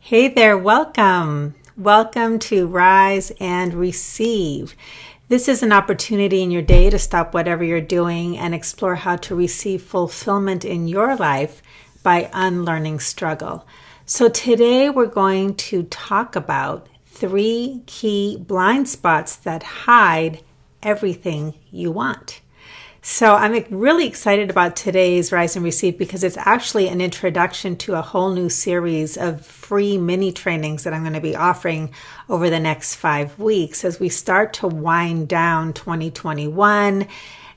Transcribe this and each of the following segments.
Hey there, welcome. Welcome to Rise and Receive. This is an opportunity in your day to stop whatever you're doing and explore how to receive fulfillment in your life by unlearning struggle. So today we're going to talk about 3 key blind spots that hide everything you want. So I'm really excited about today's Rise and Receive because it's actually an introduction to a whole new series of free mini trainings that I'm going to be offering over the next 5 weeks as we start to wind down 2021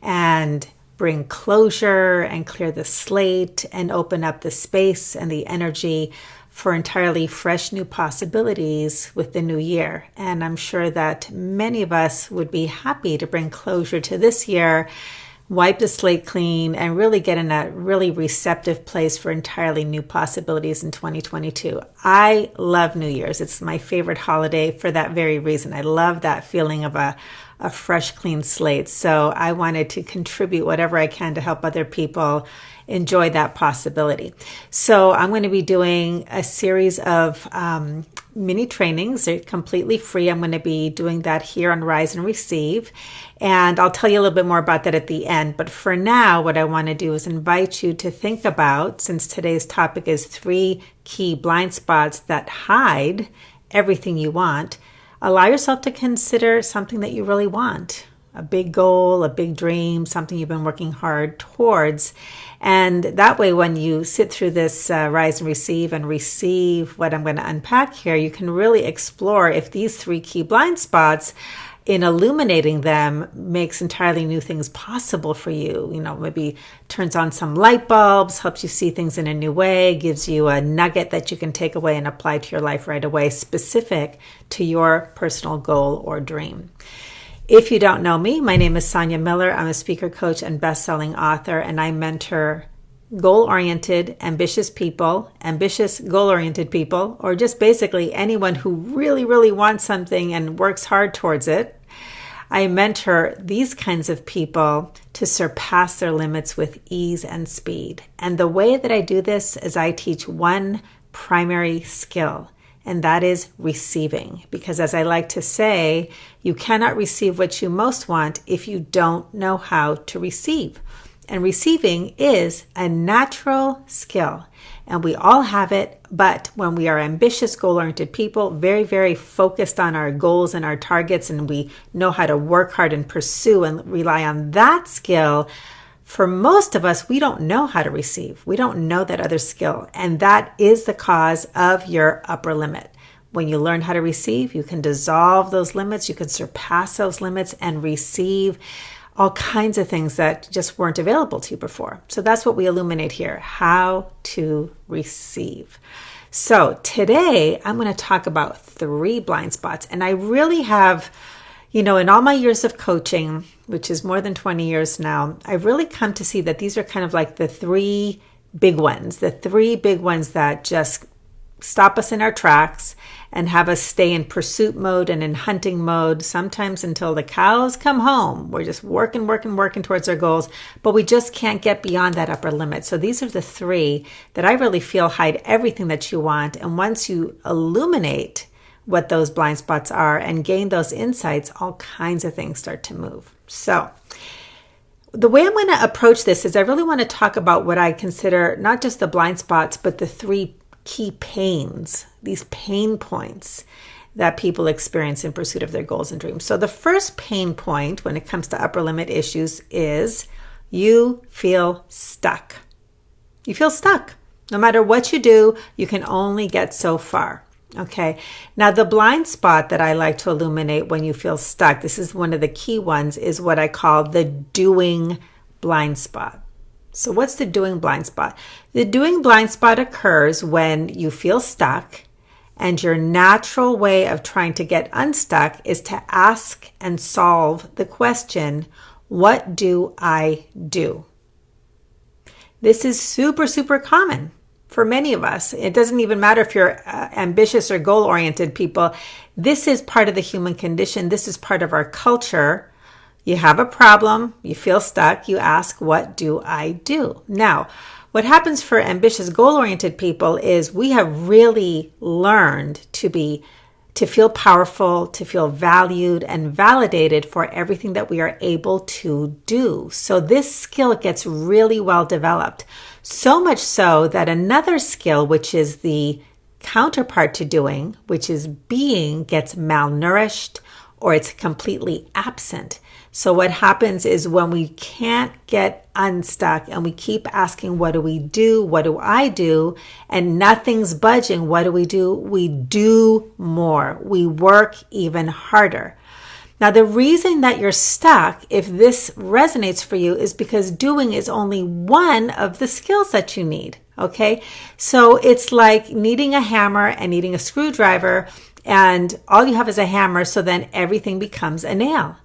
and bring closure and clear the slate and open up the space and the energy for entirely fresh new possibilities with the new year. And I'm sure that many of us would be happy to bring closure to this year, wipe the slate clean, and really get in a really receptive place for entirely new possibilities in 2022. I love New Year's. It's my favorite holiday for that very reason. I love that feeling of a fresh, clean slate. So I wanted to contribute whatever I can to help other people enjoy that possibility. So I'm going to be doing a series of mini trainings. They're completely free. I'm going to be doing that here on Rise and Receive. And I'll tell you a little bit more about that at the end. But for now, what I want to do is invite you to think about, since today's topic is 3 key blind spots that hide everything you want, allow yourself to consider something that you really want. A big goal, a big dream, something you've been working hard towards. And that way, when you sit through this Rise and receive what I'm going to unpack here, you can really explore if these 3 key blind spots, in illuminating them, makes entirely new things possible for you. You know, maybe turns on some light bulbs, helps you see things in a new way, gives you a nugget that you can take away and apply to your life right away, specific to your personal goal or dream. If you don't know me, my name is Sonia Miller. I'm a speaker, coach, and best-selling author, and I mentor goal-oriented, ambitious goal-oriented people, or just basically anyone who really, really wants something and works hard towards it. I mentor these kinds of people to surpass their limits with ease and speed. And the way that I do this is I teach one primary skill, and that is receiving. Because as I like to say, you cannot receive what you most want if you don't know how to receive. And receiving is a natural skill, and we all have it. But when we are ambitious, goal-oriented people, very, very focused on our goals and our targets, and we know how to work hard and pursue and rely on that skill, for most of us, we don't know how to receive. We don't know that other skill, and that is the cause of your upper limit. When you learn how to receive, you can dissolve those limits, you can surpass those limits and receive all kinds of things that just weren't available to you before. So that's what we illuminate here, how to receive. So today I'm going to talk about 3 blind spots. And I really have, in all my years of coaching, which is more than 20 years now, I've really come to see that these are kind of like the 3 big ones, that just stop us in our tracks and have us stay in pursuit mode and in hunting mode, sometimes until the cows come home. We're just working towards our goals, but we just can't get beyond that upper limit. So these are the 3 that I really feel hide everything that you want. And once you illuminate what those blind spots are and gain those insights, all kinds of things start to move. So the way I'm going to approach this is I really want to talk about what I consider not just the blind spots, but the 3 key pains, these pain points that people experience in pursuit of their goals and dreams. So the first pain point when it comes to upper limit issues is you feel stuck. You feel stuck. No matter what you do, you can only get so far. Okay. Now, the blind spot that I like to illuminate when you feel stuck, this is one of the key ones, is what I call the doing blind spot. So what's the doing blind spot? The doing blind spot occurs when you feel stuck, and your natural way of trying to get unstuck is to ask and solve the question, what do I do? This is super, super common for many of us. It doesn't even matter if you're ambitious or goal-oriented people. This is part of the human condition. This is part of our culture. You have a problem, you feel stuck, you ask, what do I do? Now, What happens for ambitious, goal-oriented people is we have really learned to feel powerful, to feel valued and validated for everything that we are able to do. So this skill gets really well developed. So much so that another skill, which is the counterpart to doing, which is being, gets malnourished or it's completely absent. So what happens is when we can't get unstuck and we keep asking, what do we do? What do I do? And nothing's budging. What do? We do more. We work even harder. Now, the reason that you're stuck, if this resonates for you, is because doing is only one of the skills that you need. Okay. So it's like needing a hammer and needing a screwdriver, and all you have is a hammer. So then everything becomes a nail.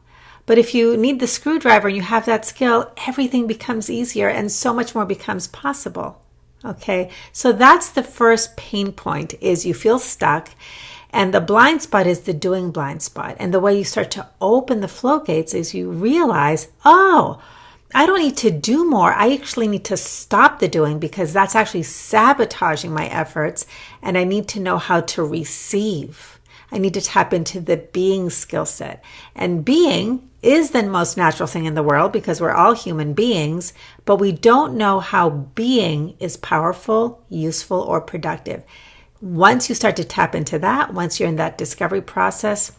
But if you need the screwdriver and you have that skill, everything becomes easier and so much more becomes possible. Okay, so that's the first pain point, is you feel stuck. And the blind spot is the doing blind spot. And the way you start to open the floodgates is you realize, oh, I don't need to do more. I actually need to stop the doing because that's actually sabotaging my efforts. And I need to know how to receive. I need to tap into the being skill set. And being is the most natural thing in the world because we're all human beings, but we don't know how being is powerful, useful, or productive. Once you start to tap into that, once you're in that discovery process,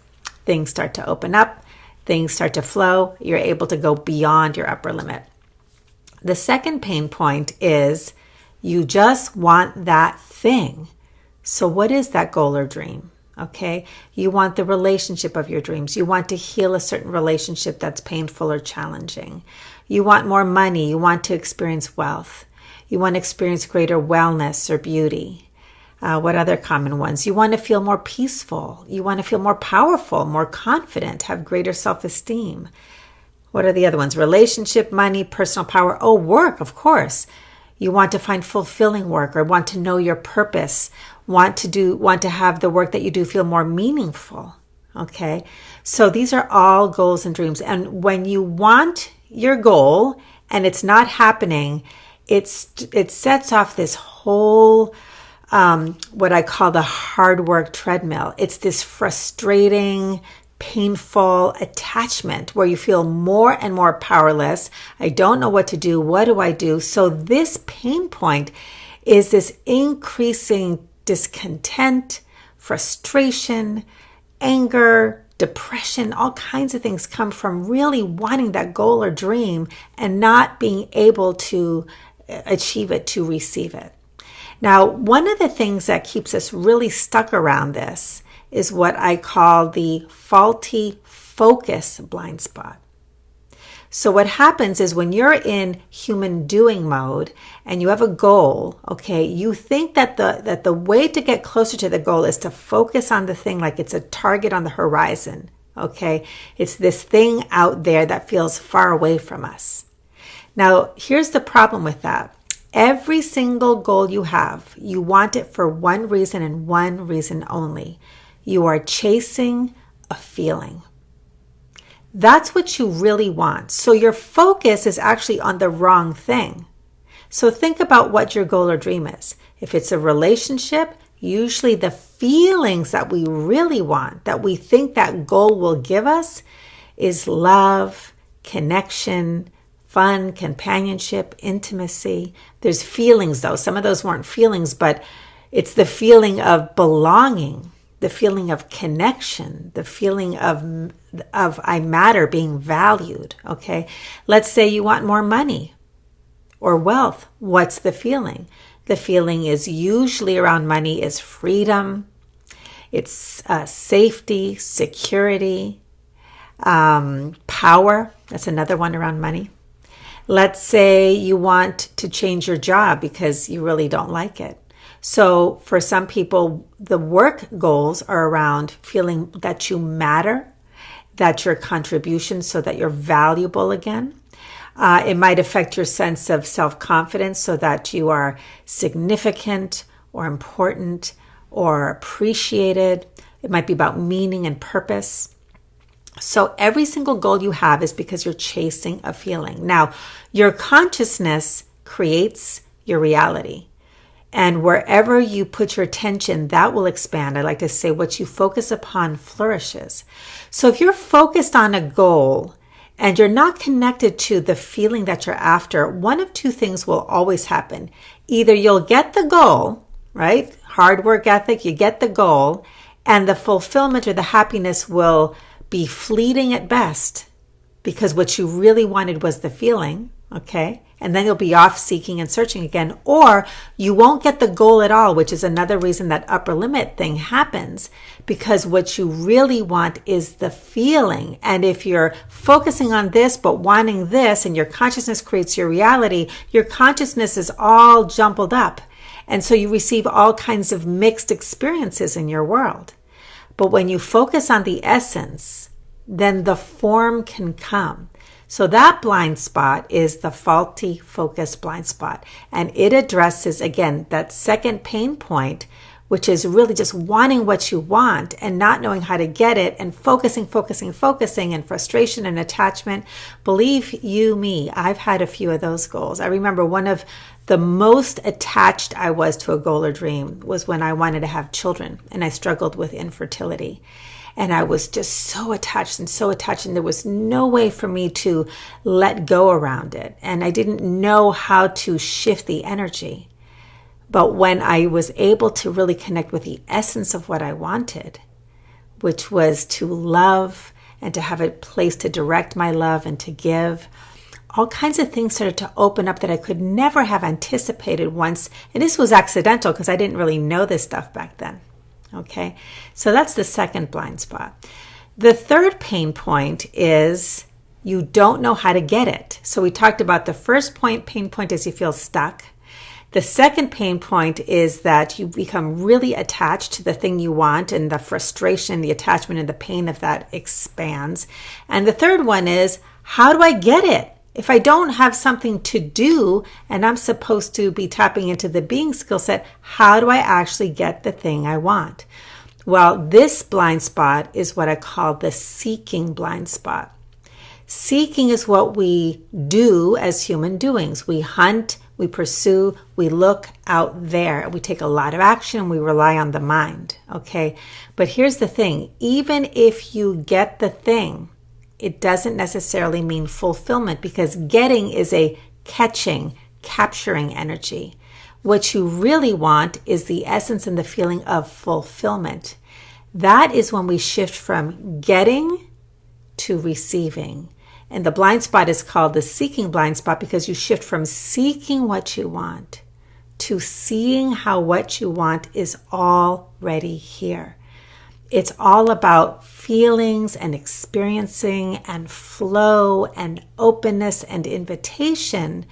things start to open up, things start to flow, you're able to go beyond your upper limit. The second pain point is you just want that thing. So what is that goal or dream? Okay, you want the relationship of your dreams. You want to heal a certain relationship that's painful or challenging. You want more money. You want to experience wealth. You want to experience greater wellness or beauty. What other common ones? You want to feel more peaceful. You want to feel more powerful, more confident, have greater self-esteem. What are the other ones? Relationship, money, personal power. Oh, work, of course. You want to find fulfilling work or want to know your purpose, want to have the work that you do feel more meaningful. Okay. So these are all goals and dreams. And when you want your goal and it's not happening, it sets off this whole, what I call the hard work treadmill. It's this frustrating, painful attachment where you feel more and more powerless. I don't know what to do. What do I do? So this pain point is this increasing discontent, frustration, anger, depression. All kinds of things come from really wanting that goal or dream and not being able to achieve it, to receive it. Now, one of the things that keeps us really stuck around this is what I call the faulty focus blind spot. So what happens is when you're in human doing mode and you have a goal, okay, you think that the way to get closer to the goal is to focus on the thing like it's a target on the horizon, okay? It's this thing out there that feels far away from us. Now, here's the problem with that. Every single goal you have, you want it for one reason and one reason only. You are chasing a feeling. That's what you really want. So your focus is actually on the wrong thing. So think about what your goal or dream is. If it's a relationship, usually the feelings that we really want, that we think that goal will give us, is love, connection, fun, companionship, intimacy. There's feelings though. Some of those weren't feelings, but it's the feeling of belonging, the feeling of connection, the feeling of I matter, being valued, okay? Let's say you want more money or wealth. What's the feeling? The feeling is usually around money is freedom. It's safety, security, power. That's another one around money. Let's say you want to change your job because you really don't like it. So for some people, the work goals are around feeling that you matter, that your contribution, so that you're valuable again. It might affect your sense of self-confidence so that you are significant or important or appreciated. It might be about meaning and purpose. So every single goal you have is because you're chasing a feeling. Now, your consciousness creates your reality. And wherever you put your attention, that will expand. I like to say what you focus upon flourishes. So if you're focused on a goal and you're not connected to the feeling that you're after, one of two things will always happen. Either you'll get the goal, right? Hard work ethic, you get the goal, and the fulfillment or the happiness will be fleeting at best because what you really wanted was the feeling, okay? And then you'll be off seeking and searching again. Or you won't get the goal at all, which is another reason that upper limit thing happens, because what you really want is the feeling. And if you're focusing on this but wanting this, and your consciousness creates your reality, your consciousness is all jumbled up. And so you receive all kinds of mixed experiences in your world. But when you focus on the essence, then the form can come. So that blind spot is the faulty focus blind spot. And it addresses, again, that second pain point, which is really just wanting what you want and not knowing how to get it and focusing, and frustration and attachment. Believe you me, I've had a few of those goals. I remember one of the most attached I was to a goal or dream was when I wanted to have children and I struggled with infertility. And I was just so attached, and there was no way for me to let go around it. And I didn't know how to shift the energy. But when I was able to really connect with the essence of what I wanted, which was to love and to have a place to direct my love and to give, all kinds of things started to open up that I could never have anticipated once. And this was accidental because I didn't really know this stuff back then. Okay, so that's the second blind spot. The third pain point is you don't know how to get it. So we talked about the first pain point is you feel stuck. The second pain point is that you become really attached to the thing you want, and the frustration, the attachment, and the pain of that expands. And the third one is, how do I get it? If I don't have something to do and I'm supposed to be tapping into the being skill set, how do I actually get the thing I want? Well, this blind spot is what I call the seeking blind spot. Seeking is what we do as human doings. We hunt, we pursue, we look out there. We take a lot of action. We rely on the mind, okay? But here's the thing. Even if you get the thing, it doesn't necessarily mean fulfillment, because getting is a catching, capturing energy. What you really want is the essence and the feeling of fulfillment. That is when we shift from getting to receiving. And the blind spot is called the seeking blind spot because you shift from seeking what you want to seeing how what you want is already here. It's all about feelings and experiencing and flow and openness and invitation,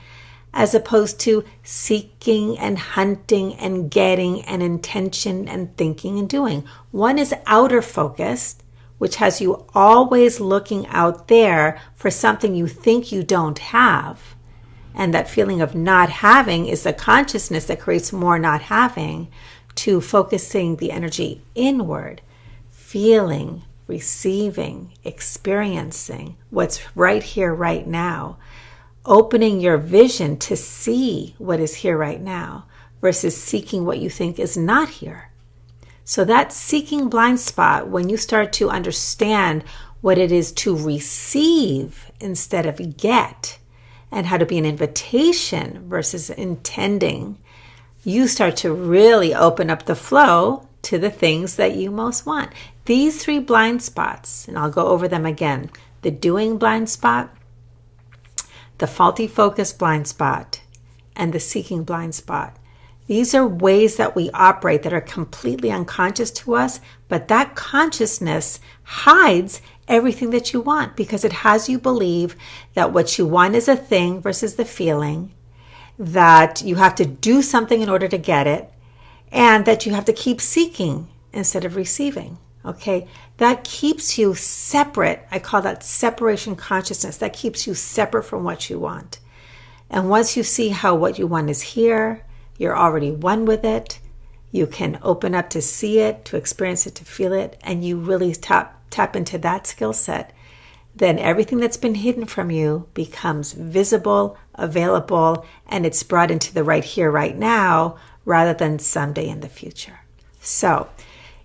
as opposed to seeking and hunting and getting and intention and thinking and doing. One is outer focused, which has you always looking out there for something you think you don't have. And that feeling of not having is the consciousness that creates more not having, to focusing the energy inward. Feeling, receiving, experiencing what's right here, right now. Opening your vision to see what is here right now versus seeking what you think is not here. So that seeking blind spot, when you start to understand what it is to receive instead of get, and how to be an invitation versus intending, you start to really open up the flow to the things that you most want. These three blind spots, and I'll go over them again: the doing blind spot, the faulty focus blind spot, and the seeking blind spot. These are ways that we operate that are completely unconscious to us, but that consciousness hides everything that you want because it has you believe that what you want is a thing versus the feeling, that you have to do something in order to get it, and that you have to keep seeking instead of receiving. Okay, that keeps you separate. I call that separation consciousness. That keeps you separate from what you want. And once you see how what you want is here, you're already one with it. You can open up to see it, to experience it, to feel it, and you really tap into that skill set. Then everything that's been hidden from you becomes visible, available, and it's brought into the right here, right now, rather than someday in the future. So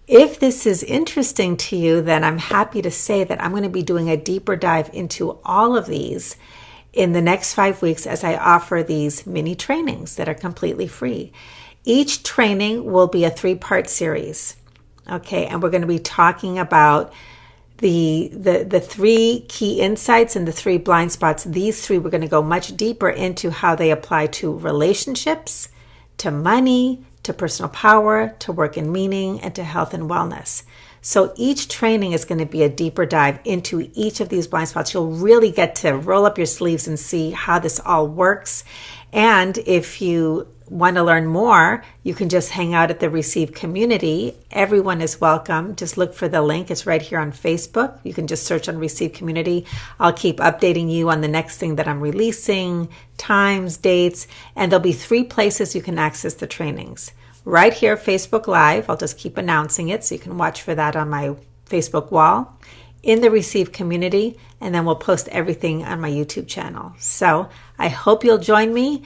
if this is interesting to you, then I'm happy to say that I'm going to be doing a deeper dive into all of these in the next 5 weeks as I offer these mini trainings that are completely free. Each training will be a 3-part series. Okay, and we're going to be talking about the 3 key insights and the 3 blind spots. These 3, we're going to go much deeper into how they apply to relationships, to money, to personal power, to work and meaning, and to health and wellness. So each training is going to be a deeper dive into each of these blind spots. You'll really get to roll up your sleeves and see how this all works. And if you want to learn more, you can just hang out at the Receive community. Everyone is welcome. Just look for the link. It's right here on Facebook. You can just search on Receive community. I'll keep updating you on the next thing that I'm releasing, times, dates, and there'll be 3 places you can access the trainings. Right here, Facebook Live. I'll just keep announcing it so you can watch for that on my Facebook wall, in the Receive community, and then we'll post everything on my YouTube channel. So I hope you'll join me.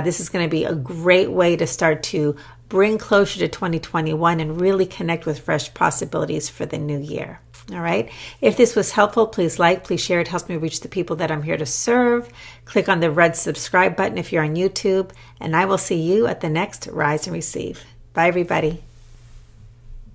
This is going to be a great way to start to bring closure to 2021 and really connect with fresh possibilities for the new year. All right. If this was helpful, please like, please share. It helps me reach the people that I'm here to serve. Click on the red subscribe button if you're on YouTube, and I will see you at the next Rise and Receive. Bye, everybody.